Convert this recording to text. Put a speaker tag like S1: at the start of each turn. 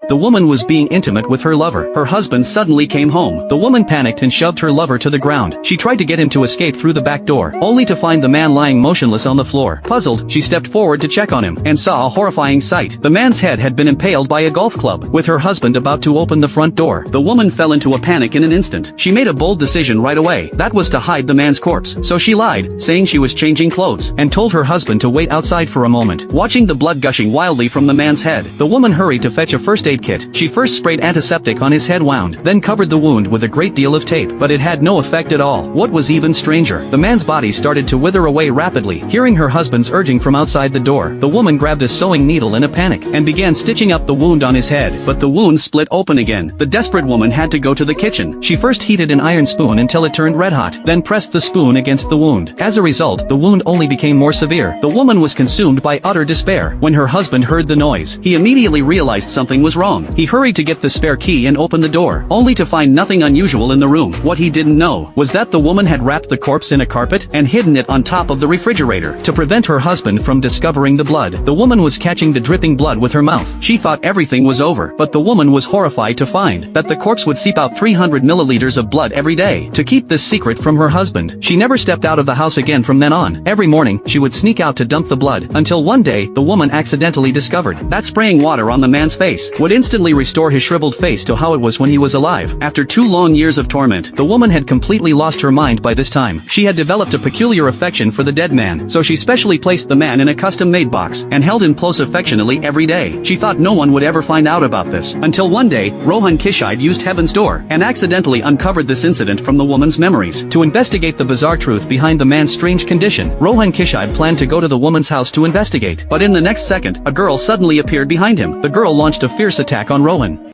S1: The woman was being intimate with her lover. Her husband suddenly came home. The woman panicked and shoved her lover to the ground. She tried to get him to escape through the back door, only to find the man lying motionless on the floor. Puzzled, she stepped forward to check on him, and saw a horrifying sight. The man's head had been impaled by a golf club. With her husband about to open the front door, the woman fell into a panic in an instant. She made a bold decision right away. That was to hide the man's corpse. So she lied, saying she was changing clothes, and told her husband to wait outside for a moment. Watching the blood gushing wildly from the man's head, the woman hurried to fetch a first aid kit. She first sprayed antiseptic on his head wound, then covered the wound with a great deal of tape, but it had no effect at all. What was even stranger, the man's body started to wither away rapidly. Hearing her husband's urging from outside the door, the woman grabbed a sewing needle in a panic, and began stitching up the wound on his head, but the wound split open again. The desperate woman had to go to the kitchen. She first heated an iron spoon until it turned red hot, then pressed the spoon against the wound. As a result, the wound only became more severe. The woman was consumed by utter despair. When her husband heard the noise, he immediately realized something was wrong. He hurried to get the spare key and open the door, only to find nothing unusual in the room. What he didn't know was that the woman had wrapped the corpse in a carpet and hidden it on top of the refrigerator. To prevent her husband from discovering the blood, the woman was catching the dripping blood with her mouth. She thought everything was over, but the woman was horrified to find that the corpse would seep out 300 milliliters of blood every day. To keep this secret from her husband, she never stepped out of the house again from then on. Every morning, she would sneak out to dump the blood, until one day, the woman accidentally discovered that spraying water on the man's face would instantly restore his shriveled face to how it was when he was alive. After 2 long years of torment, the woman had completely lost her mind by this time. She had developed a peculiar affection for the dead man, so she specially placed the man in a custom-made box, and held him close affectionately every day. She thought no one would ever find out about this, until one day, Rohan Kishide used Heaven's Door, and accidentally uncovered this incident from the woman's memories. To investigate the bizarre truth behind the man's strange condition, Rohan Kishide planned to go to the woman's house to investigate, but in the next second, a girl suddenly appeared behind him. The girl launched a fierce attack on Rohan.